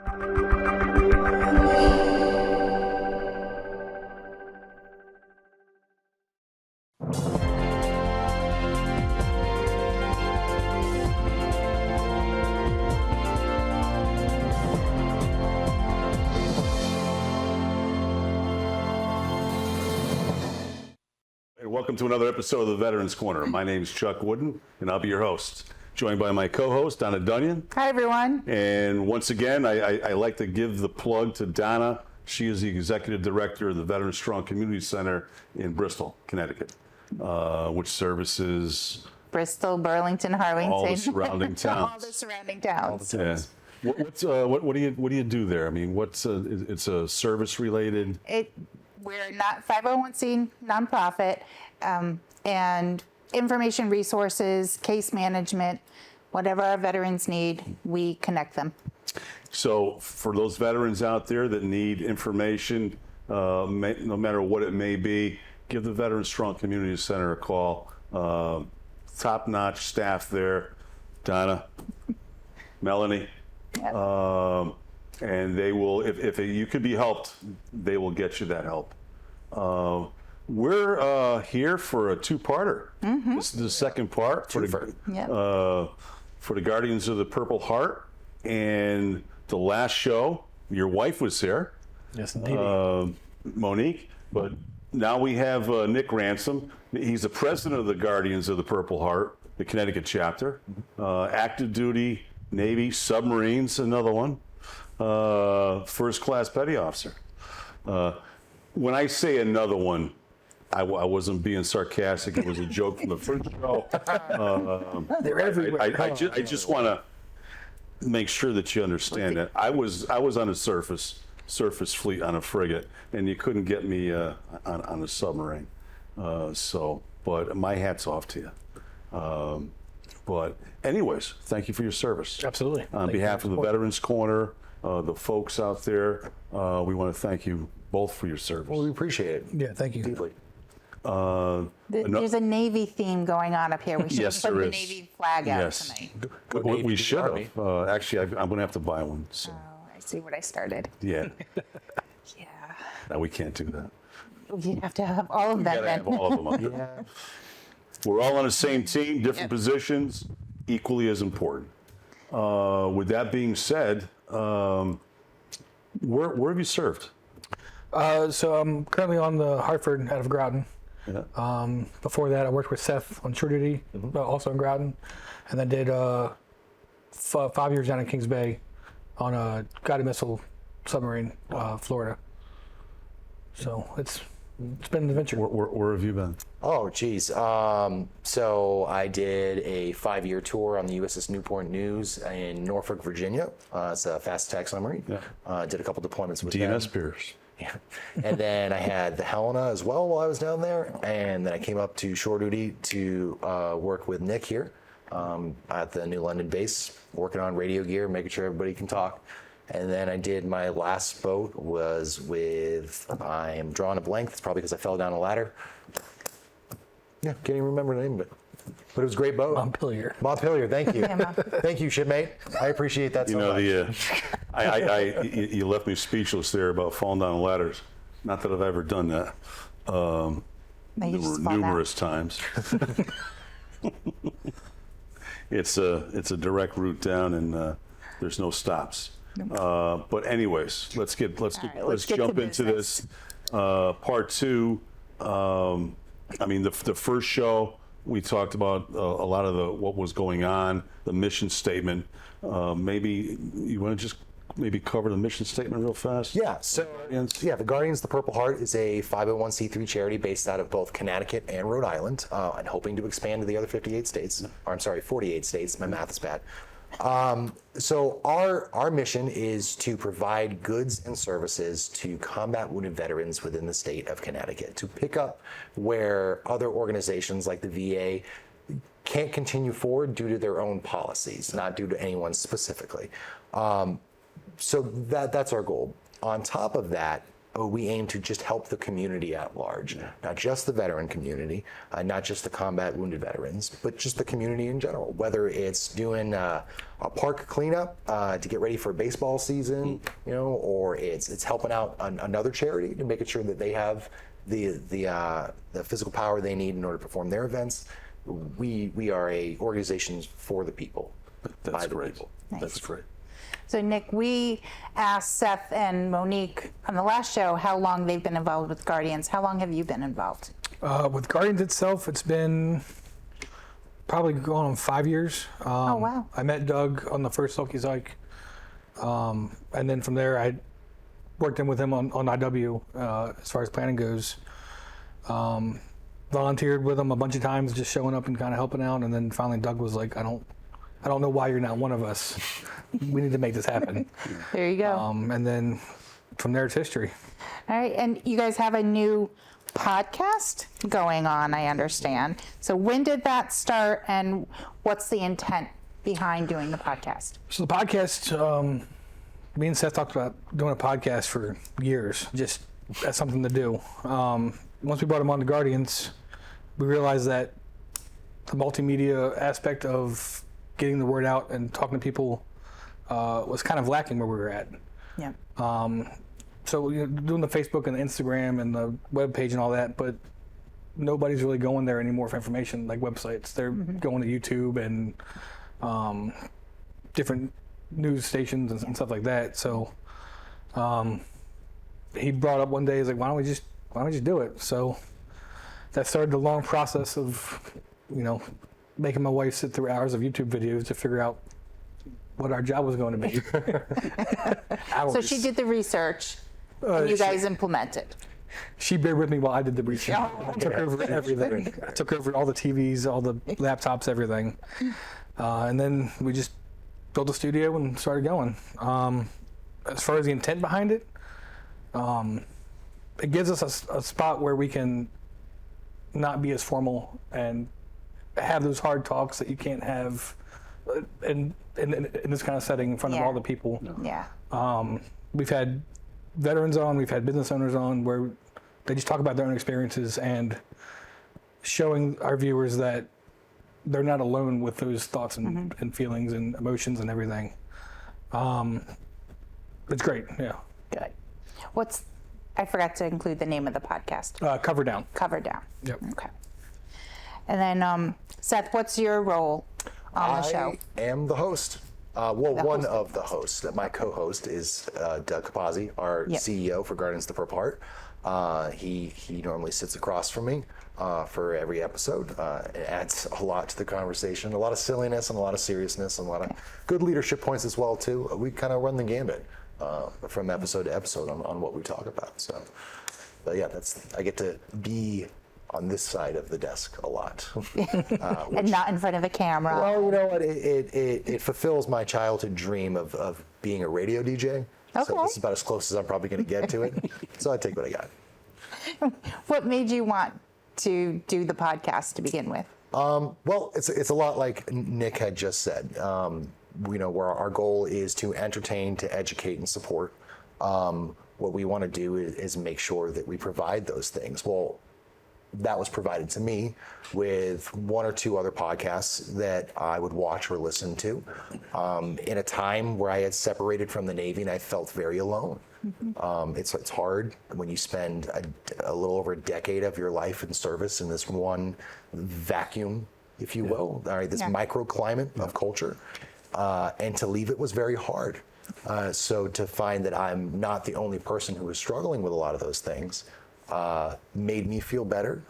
Welcome to another episode of the Veterans Corner. My name is Chuck Wooden, and I'll be your host. Joined by my co-host, Donna Dunyan. Hi, everyone. And once again, I like to give the plug to Donna. She is the Executive Director of the Veterans Strong Community Center in Bristol, Connecticut, which services Bristol, Burlington, Harlingen. all the surrounding towns. All the surrounding towns. Yeah. What do you do there? I mean, it's a service related? We're not 501c nonprofit, and information resources, case management, whatever our veterans need, we connect them. So for those veterans out there that need information, no matter what it may be, give the Veterans Strong Community Center a call. Top-notch staff there, Donna, Melanie, and they will, if you could be helped, they will get you that help. We're here for a two-parter. Mm-hmm. This is the second part for the Guardians of the Purple Heart, and the last show, your wife was there. Yes, indeed. Monique, but now we have Nick Ransom. He's the president of the Guardians of the Purple Heart, the Connecticut chapter. Active duty, Navy, submarines, another one. First class petty officer. When I say another one, I wasn't being sarcastic. It was a joke from the first show. They're everywhere. I just want to make sure that you understand that I was on a surface fleet on a frigate, and you couldn't get me on a submarine. But my hat's off to you. But anyways, thank you for your service. Absolutely. On behalf of the Veterans Corner, the folks out there, we want to thank you both for your service. Well, we appreciate it. Yeah, thank you. Deeply. There's a Navy theme going on up here. We should Yes, put there the is. Navy flag out Yes. tonight. We should have. Actually, I'm going to have to buy one. So. Oh, I see what I started. Yeah. Yeah. No, we can't do that. You'd have to have all of them Gotta then. have all of them up there. Yeah. We're all on the same team, different Yep. positions, equally as important. With that being said, where have you served? So I'm currently on the Hartford out of Groton. Yeah. Before that, I worked with Seth on shore duty, also in Groton, and then did 5 years down in Kings Bay on a guided missile submarine, Florida. So it's been an adventure. Where have you been? Oh, geez. So I did a 5-year tour on the USS Newport News in Norfolk, Virginia. It's a fast attack submarine. Yeah. Did a couple deployments with DNS them. Pierce. Yeah. And then I had the Helena as well while I was down there. And then I came up to shore duty to work with Nick here at the New London base, working on radio gear, making sure everybody can talk. And then I did my last boat was with, I'm drawing a blank. It's probably because I fell down a ladder. Yeah, can't even remember the name of it. But it was a great boat. Montpelier. Montpelier, thank you. Thank you, shipmate. I appreciate that so much. You left me speechless there about falling down ladders. Not that I've ever done that. Numerous times. It's a direct route down, and there's no stops. But anyways, let's jump into this part two. I mean, the first show we talked about a lot of what was going on, the mission statement. Maybe you want to just cover the mission statement real fast? Yeah, so the Guardians of the Purple Heart is a 501c3 charity based out of both Connecticut and Rhode Island, and hoping to expand to the other 48 states. Or I'm sorry, 48 states. My math is bad. So our mission is to provide goods and services to combat wounded veterans within the state of Connecticut, to pick up where other organizations like the VA can't continue forward due to their own policies, not due to anyone specifically. So that's our goal. On top of that, we aim to just help the community at large, not just the veteran community, not just the combat wounded veterans, but just the community in general. Whether it's doing a park cleanup to get ready for baseball season, or it's helping out another charity to making sure that they have the physical power they need in order to perform their events. We are a organization for the people. That's by the great. people. Nice. That's great. So Nick, we asked Seth and Monique on the last show how long they've been involved with Guardians. How long have you been involved? With Guardians itself, it's been probably going on 5 years. Oh, wow. I met Doug on the first Loki's Hike. And then from there, I worked in with him on IW as far as planning goes. Volunteered with him a bunch of times, just showing up and kind of helping out. And then finally Doug was like, I don't know why you're not one of us. We need to make this happen. There you go. And then from there, it's history. All right, and you guys have a new podcast going on, I understand. So when did that start, and what's the intent behind doing the podcast? So the podcast, me and Seth talked about doing a podcast for years, just as something to do. Once we brought him on to Guardians, we realized that the multimedia aspect of getting the word out and talking to people was kind of lacking where we were at. Yeah. So doing the Facebook and the Instagram and the web page and all that, but nobody's really going there anymore for information like websites. They're going to YouTube and different news stations and stuff like that. So he brought up one day, he's like, why don't we just do it? So that started the long process of, making my wife sit through hours of YouTube videos to figure out what our job was going to be. So she did the research, and you guys implemented. She bared with me while I did the research. Oh, I took over everything. I took over all the TVs, all the laptops, everything. And then we just built a studio and started going. As far as the intent behind it, it gives us a spot where we can not be as formal and have those hard talks that you can't have in this kind of setting in front of all the people. Yeah. We've had veterans on, we've had business owners on where they just talk about their own experiences and showing our viewers that they're not alone with those thoughts and feelings and emotions and everything. It's great, yeah. Good. I forgot to include the name of the podcast. Cover Down. Cover Down. Yep. Okay. And then, Seth, what's your role on the show? I am the host. One host. of the hosts. My co-host is Doug Capazzi, our CEO for Guardians of the Purple Heart. He normally sits across from me for every episode. It adds a lot to the conversation, a lot of silliness and a lot of seriousness and a lot of good leadership points as well too. We kind of run the gambit from episode to episode on what we talk about. So, but yeah, I get to be on this side of the desk a lot. And not in front of a camera. Well, you know what? It fulfills my childhood dream of being a radio DJ. So Okay. this is about as close as I'm probably going to get to it. So I take what I got. What made you want to do the podcast to begin with? Well, it's a lot like Nick had just said. Where our goal is to entertain, to educate, and support. What we want to do is make sure that we provide those things. Well, that was provided to me with one or two other podcasts that I would watch or listen to in a time where I had separated from the Navy and I felt very alone. It's hard when you spend a little over a decade of your life in service in this one vacuum, if you will, all right, this microclimate of culture, and to leave it was very hard. So to find that I'm not the only person who was struggling with a lot of those things made me feel better,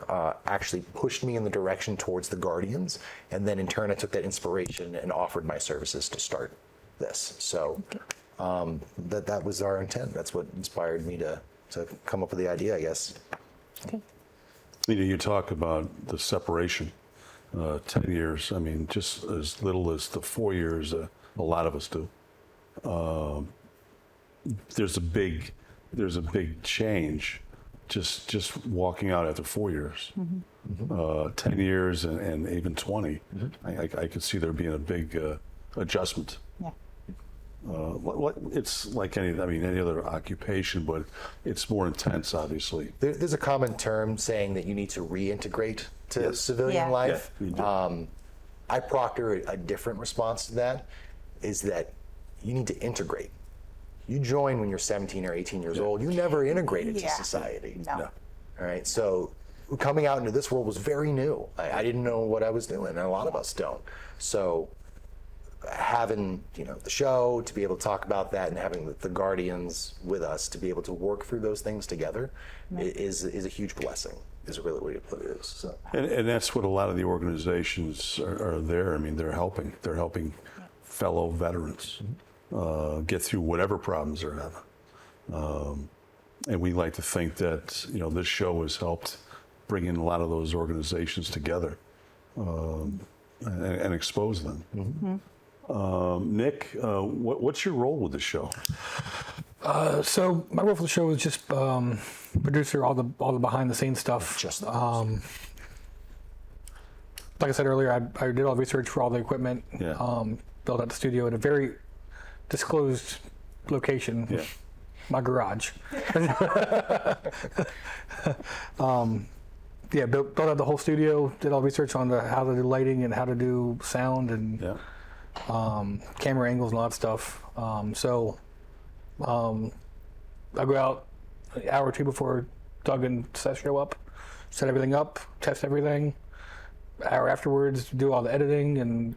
actually pushed me in the direction towards the Guardians, and then in turn I took that inspiration and offered my services to start this. So that was our intent. That's what inspired me to come up with the idea, I guess. Okay. You talk about the separation, 10 years. I mean, just as little as the 4 years, a lot of us do. There's a big change. Just walking out after 4 years, 10 years, and even 20, I could see there being a big adjustment. Yeah. It's like any other occupation, but it's more intense, obviously. There's a common term saying that you need to reintegrate to civilian Yeah. life. Yeah, you do. I proctor a different response to that, is that you need to integrate. You join when you're 17 or 18 years old. You never integrated to Yeah. society. No. All right, so coming out into this world was very new. I didn't know what I was doing, and a lot of us don't. So having the show to be able to talk about that, and having the Guardians with us to be able to work through those things together is a huge blessing. Is really what you put it is. So. And that's what a lot of the organizations are there. I mean, they're helping fellow veterans get through whatever problems they're having. And we like to think that this show has helped bring in a lot of those organizations together and expose them. Mm-hmm. Nick, what's your role with the show? So my role for the show is just producer, all the behind the scenes stuff. Just like I said earlier, I did all the research for all the equipment. Yeah. Built out the studio in a very disclosed location. Yeah. My garage. Built out the whole studio. Did all the research on how to do lighting and how to do sound and camera angles and all that stuff. I go out an hour or two before Doug and Seth show up, set everything up, test everything. An hour afterwards, do all the editing and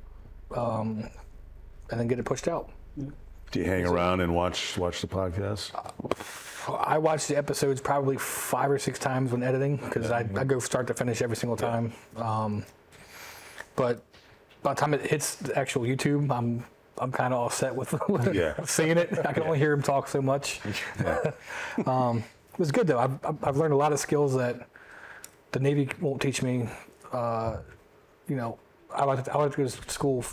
then get it pushed out. Do you hang around and watch the podcast? I watch the episodes probably 5 or 6 times when editing because I go start to finish every single time. But by the time it hits the actual YouTube, I'm kind of all set with seeing it. I can only hear him talk so much. It was good though. I've learned a lot of skills that the Navy won't teach me. I like to go to school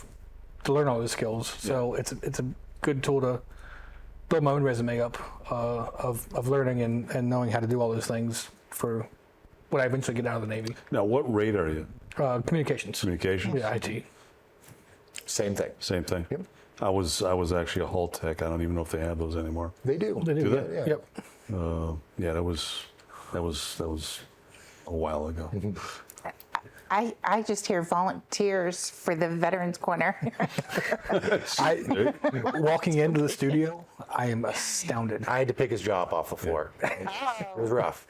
to learn all those skills. So it's a good tool to build my own resume up of learning and knowing how to do all those things for when I eventually get out of the Navy. Now, what rate are you? Communications. Communications? Yeah, IT. Same thing. Same thing. Yep. I was actually a hull tech. I don't even know if they have those anymore. They do. They do. Do they? Yeah. Yep. That was a while ago. I just hear volunteers for the Veterans Corner. Walking into the studio, I am astounded. I had to pick his jaw up off the floor. It was rough.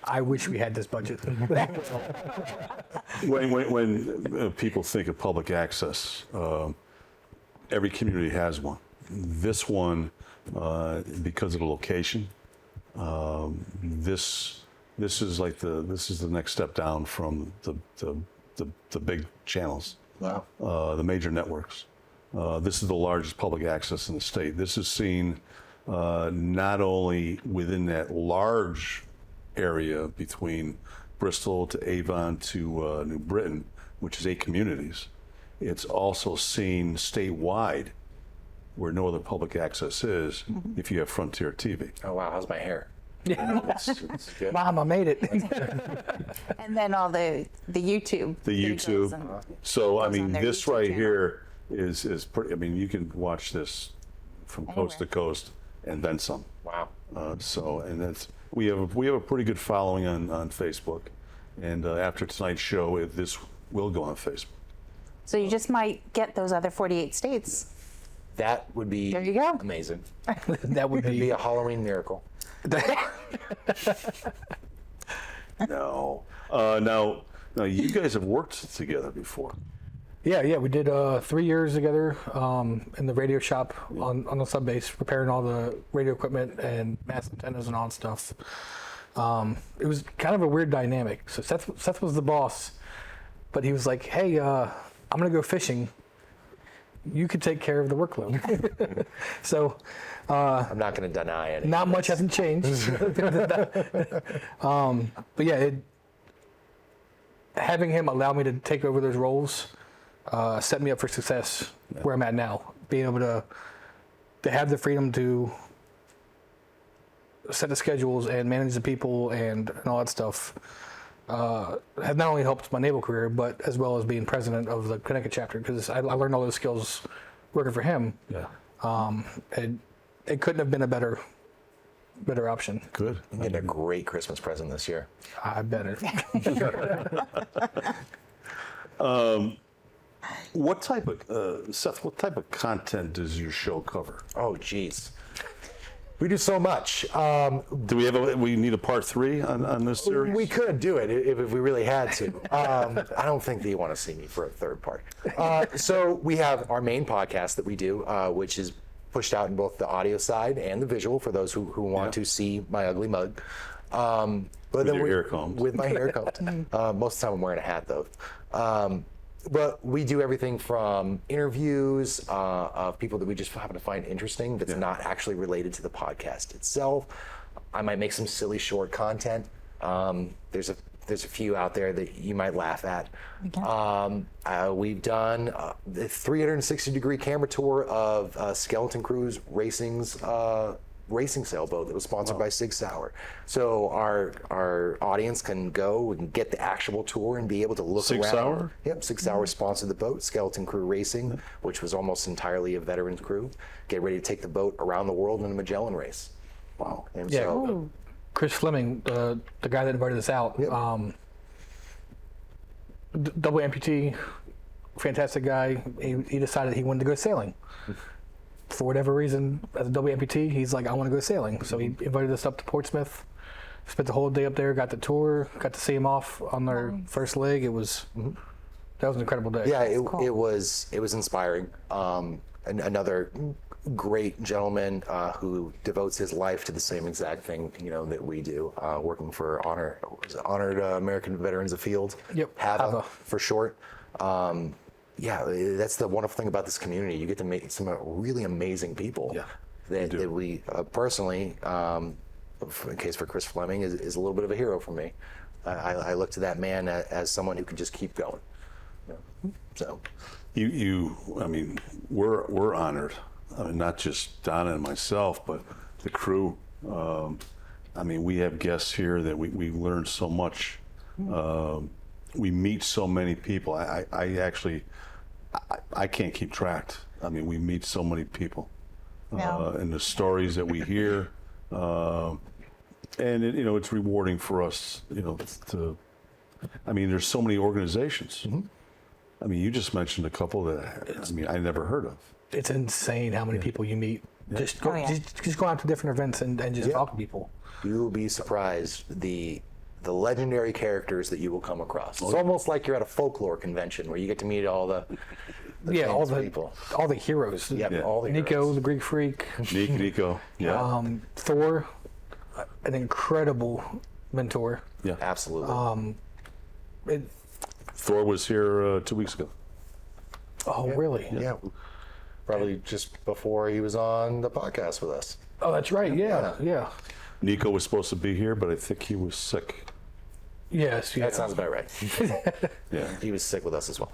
I wish we had this budget. When people think of public access, every community has one. This one, because of the location, this is the next step down from the big channels, the major networks. This is the largest public access in the state. This is seen not only within that large area between Bristol to Avon to New Britain, which is 8 communities. It's also seen statewide, where no other public access is, if you have Frontier TV. Oh wow, how's my hair? It's good. Mom, I made it. And then all the YouTube. The videos YouTube. and- So I goes on mean, their this YouTube right channel. here is pretty. I mean, you can watch this from coast to Anywhere. coast and then some. Wow. And that's we have a pretty good following on Facebook, and after tonight's show, this will go on Facebook. So you just might get those other 48 states. That would be There you go. amazing. That would It'd be be. a Halloween miracle. No. Now you guys have worked together before. Yeah, we did 3 years together in the radio shop on the sub base, preparing all the radio equipment and mast antennas and all that stuff. It was kind of a weird dynamic. So Seth was the boss, but he was like, "Hey, I'm gonna go fishing. You could take care of the workload." So I'm not going to deny it. not much hasn't changed. But yeah, having him allow me to take over those roles set me up for success where I'm at now. Being able to have the freedom to set the schedules and manage the people and all that stuff have not only helped my naval career, but as well as being president of the Connecticut chapter, because I learned all those skills working for him. Yeah. It couldn't have been a better option. Good. I'm getting a great Christmas present this year. I bet it. What type of Seth? What type of content does your show cover? Oh, geez. We do so much. Do we have we need a part 3 on this series? We could do it if we really had to. I don't think that you want to see me for a third part. So we have our main podcast that we do, which is pushed out in both the audio side and the visual for those who want to see my ugly mug. But with your hair combed. With my hair combed. Most of the time I'm wearing a hat though. But we do everything from interviews of people that we just happen to find interesting that's not actually related to the podcast itself. I might make some silly short content. There's a few out there that you might laugh at. Okay. We've done the 360-degree camera tour of Skeleton Crew's racing sailboat that was sponsored by Sig Sauer. So our audience can go and get the actual tour and be able to look Sig around. Sauer? Yep, Sig Sauer sponsored the boat, Skeleton Crew Racing, which was almost entirely a veterans crew. Get ready to take the boat around the world in a Magellan race. Wow. And Yeah. so, Chris Fleming, the guy that invited us out, Yep. double amputee, fantastic guy. He decided he wanted to go sailing. For whatever reason, as a double amputee, he's like, I want to go sailing. So he invited us up to Portsmouth, spent the whole day up there, got the tour, got to see him off on their first leg. That was an incredible day. yeah, it was inspiring. And another great gentleman who devotes his life to the same exact thing, that we do, working for Honored American Veterans Afield. Yep, HAVA HAVA. for short. Yeah, that's the wonderful thing about this community. You get to meet some really amazing people. Yeah, that we personally, in case for Chris Fleming, is a little bit of a hero for me. I look to that man as someone who can just keep going. So, I mean, we're honored. I mean, not just Donna and myself, but the crew. I mean, we have guests here that we learn so much. We meet so many people. I can't keep track. I mean, we meet so many people, and the stories that we hear, and it's rewarding for us. I mean, there's so many organizations. I mean, you just mentioned a couple that I never heard of. It's insane how many people you meet. Just go out to different events and just talk to people. you'll be surprised the legendary characters that you will come across. It's almost like you're at a folklore convention where you get to meet all the all famous people. all the heroes. Yep, all the Nico, heroes. the Greek Freak. Nico, yeah. Thor, an incredible mentor. Yeah. Absolutely. Thor was here 2 weeks ago. Oh, really? Yeah. Probably just before he was on the podcast with us. Oh, that's right. Yeah. Nico was supposed to be here, but I think he was sick. Yes. Yeah. That sounds about right. Yeah. He was sick with us as well.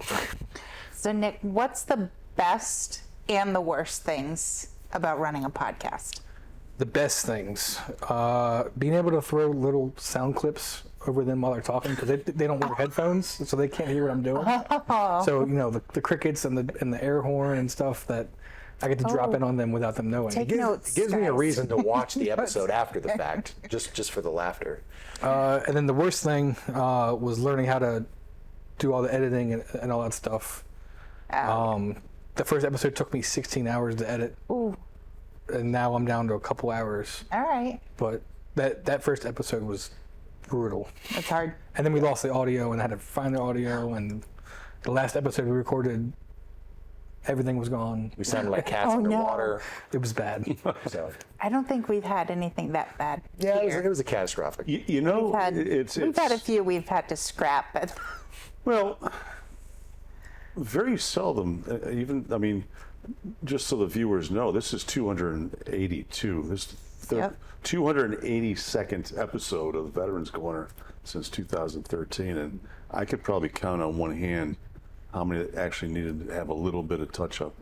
So Nick, what's the best and the worst things about running a podcast? The best things, being able to throw little sound clips over them while they're talking, because they don't wear headphones, so they can't hear what I'm doing. So the crickets and the air horn and stuff that I get to drop in on them without them knowing. Take It notes, gives me a guys. reason to watch the episode after the fact, just for the laughter. And then the worst thing was learning how to do all the editing and all that stuff. The first episode took me 16 hours to edit. Ooh. And now I'm down to a couple hours. All right. But that first episode was brutal. That's hard. And then we lost the audio and had to find the audio. And the last episode we recorded, everything was gone. We sounded like cats Oh, no. underwater. It was bad. So, I don't think we've had anything that bad. yeah, here. it was a catastrophic. You know, We've had, it's we've had a few we've had to scrap, but well, very seldom. I mean, just so the viewers know, this is 282. This is the Yep. 282nd episode of the Veterans Corner since 2013, and I could probably count on one hand how many that actually needed to have a little bit of touch-up.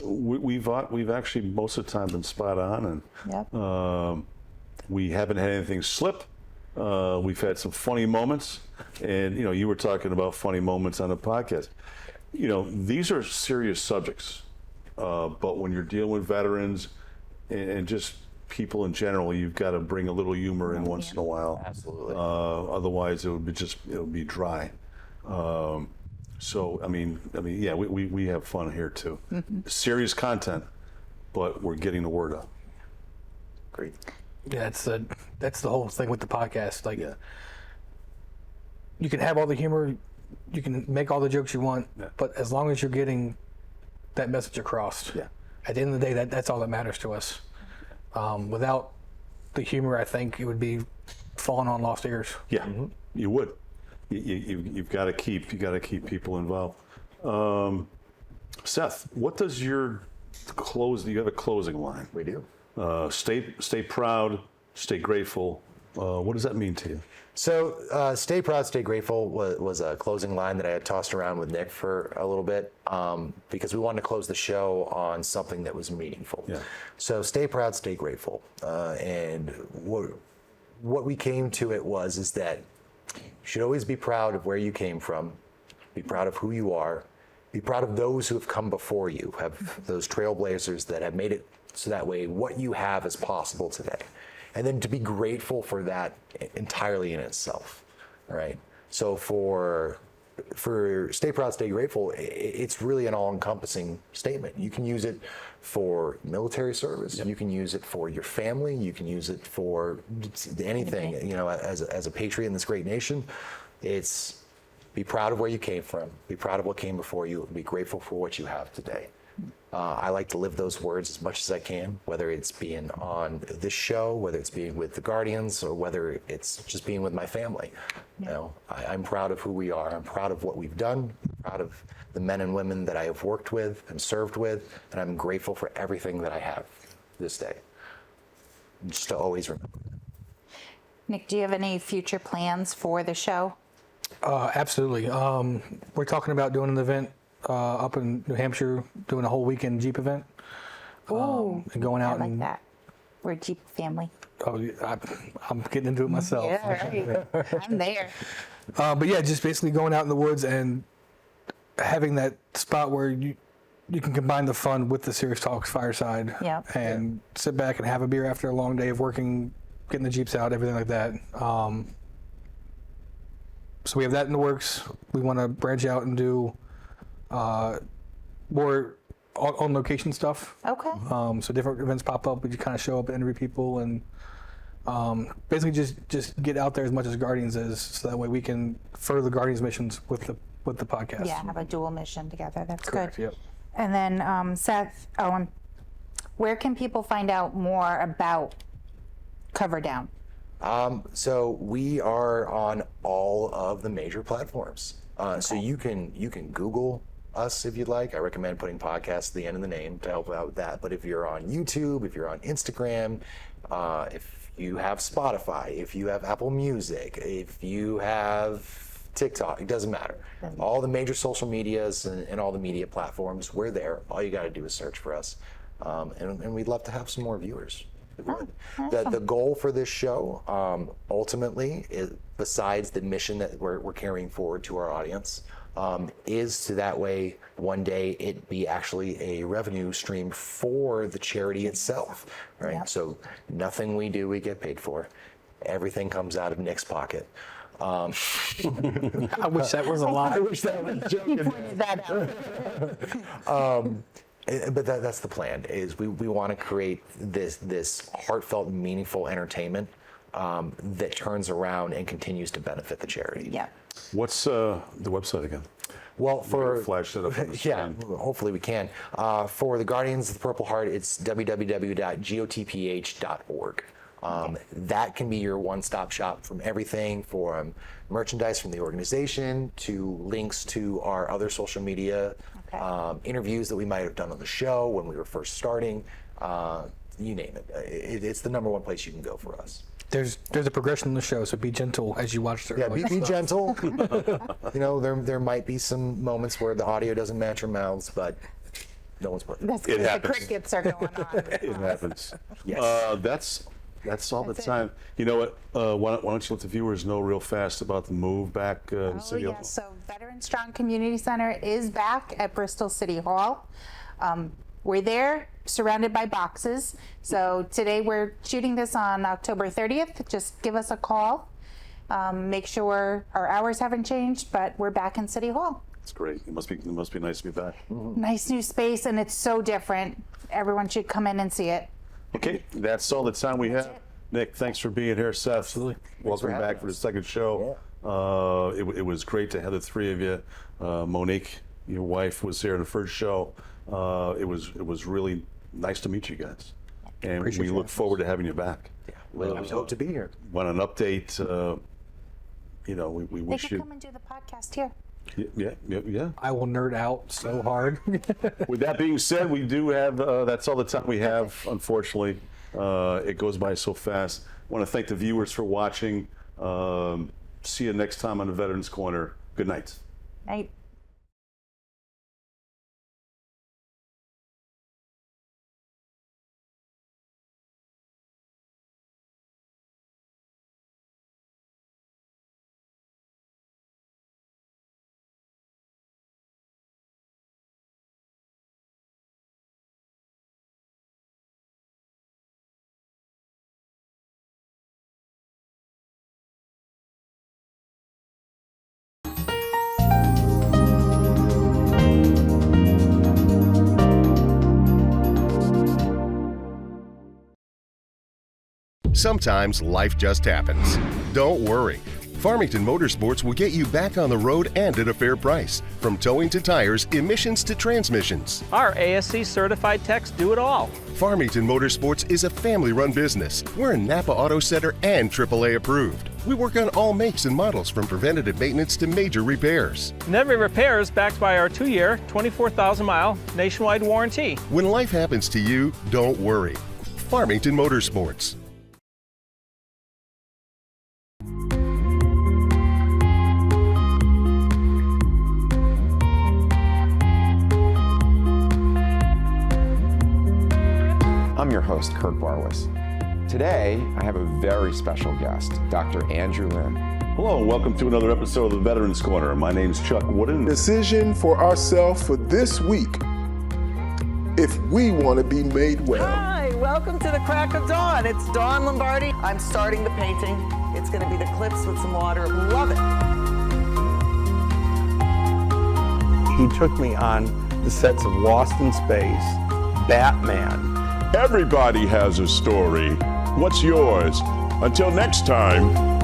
We've actually most of the time been spot on, and yep. we haven't had anything slip. We've had some funny moments, and you were talking about funny moments on the podcast. These are serious subjects. but when you're dealing with veterans and just people in general, you've got to bring a little humor in once in a while. Absolutely. Otherwise, it would be dry. So I mean, yeah, we have fun here too. Serious content, but we're getting the word out. Great. Yeah, that's the whole thing with the podcast. Like, Yeah. you can have all the humor, you can make all the jokes you want, but as long as you're getting that message across, Yeah. at the end of the day, that's all that matters to us. Without the humor, I think it would be falling on lost ears. Yeah, you would. You've got to keep people involved. Seth, what does your close? You have a closing line. We do. Stay proud, stay grateful. What does that mean to you? So, stay proud, stay grateful was a closing line that I had tossed around with Nick for a little bit because we wanted to close the show on something that was meaningful. Yeah. So, stay proud, stay grateful. And what we came to it is that you should always be proud of where you came from, be proud of who you are, be proud of those who have come before you, have those trailblazers that have made it so that way what you have is possible today. And then to be grateful for that entirely in itself, right? So for stay proud, stay grateful, it's really an all-encompassing statement. You can use it for military service. Yep. You can use it for your family. You can use it for anything. You know, as a patriot in this great nation, it's be proud of where you came from. Be proud of what came before you. Be grateful for what you have today. I like to live those words as much as I can, whether it's being on this show, whether it's being with the Guardians, or whether it's just being with my family. You know, I'm proud of who we are. I'm proud of what we've done. I'm proud of the men and women that I have worked with and served with, and I'm grateful for everything that I have this day. Just to always remember that. Nick, do you have any future plans for the show? Absolutely. We're talking about doing an event up in New Hampshire, doing a whole weekend Jeep event. Ooh, and going out I like and that. We're a Jeep family. I'm getting into it myself. Yeah, right. I'm there. But yeah, just basically going out in the woods and having that spot where you can combine the fun with the serious talks fireside. Yeah. And sit back and have a beer after a long day of working, getting the Jeeps out, everything like that. So we have that in the works. We want to branch out and do more on location stuff. Okay. So different events pop up. We just kind of show up and interview people and basically just get out there as much as Guardians is, so that way we can further the Guardians missions with the podcast. Yeah, have a dual mission together. That's Correct. good. Yep. And then Seth, where can people find out more about Cover Down? So we are on all of the major platforms. So you can Google us if you'd like. I recommend putting podcast at the end of the name to help out with that. But if you're on YouTube, if you're on Instagram, if you have Spotify, if you have Apple Music, if you have TikTok, it doesn't matter. All the major social medias and all the media platforms, we're there. All you got to do is search for us. And we'd love to have some more viewers. The goal for this show, ultimately, is, besides the mission that we're carrying forward to our audience, is to that way one day it be actually a revenue stream for the charity itself, right? Yep. So nothing we do we get paid for. Everything comes out of Nick's pocket. I wish that was a lie. I wish that was joking. Pointed that out. But that's the plan. Is we want to create this heartfelt, meaningful entertainment that turns around and continues to benefit the charity. Yeah. What's the website again? Well, for Flash that up on the yeah, screen. hopefully we can. For the Guardians of the Purple Heart, it's www.gotph.org. That can be your one-stop shop from everything from merchandise from the organization to links to our other social media, interviews that we might have done on the show when we were first starting. You name it. It's the number one place you can go for us. There's a progression in the show, so be gentle as you watch the. Yeah, be gentle. You know, there might be some moments where the audio doesn't match our mouths, but no one's perfect. That's because the happens. crickets are going on. It happens. Yes. That's all That's the time. You know what? Why don't you let the viewers know real fast about the move back to Oh, City Hall? yes. So Veteran Strong Community Center is back at Bristol City Hall. we're there surrounded by boxes. So today we're shooting this on October 30th. Just give us a call. Make sure our hours haven't changed, but we're back in City Hall. It's great. It must be nice to be back. Nice new space, and it's so different. Everyone should come in and see it. Okay, that's all the time we have. Nick, thanks for being here. Seth, Absolutely. welcome back for the second show. It was great to have the three of you. Monique, your wife, was here in the first show. It was really nice to meet you guys, and we look forward to having you back. We hope to be here. Want an update? We They wish could you. come and do the podcast here. Yeah. I will nerd out so hard. With that being said, we do have, that's all the time we have, unfortunately. It goes by so fast. I want to thank the viewers for watching. See you next time on the Veterans Corner. Good night. Night. Sometimes life just happens. Don't worry. Farmington Motorsports will get you back on the road and at a fair price. From towing to tires, emissions to transmissions. Our ASC certified techs do it all. Farmington Motorsports is a family-run business. We're a Napa Auto Center and AAA approved. We work on all makes and models from preventative maintenance to major repairs. And every repair is backed by our 2-year, 24,000-mile nationwide warranty. When life happens to you, don't worry. Farmington Motorsports. I'm your host, Kurt Barwis. Today, I have a very special guest, Dr. Andrew Lynn. Hello, and welcome to another episode of the Veterans Corner. My name's Chuck Wooden. Decision for ourselves for this week if we want to be made well. Hi, welcome to the crack of dawn. It's Dawn Lombardi. I'm starting the painting. It's going to be the cliffs with some water. Love it. He took me on the sets of Lost in Space, Batman. Everybody has a story. What's yours? Until next time.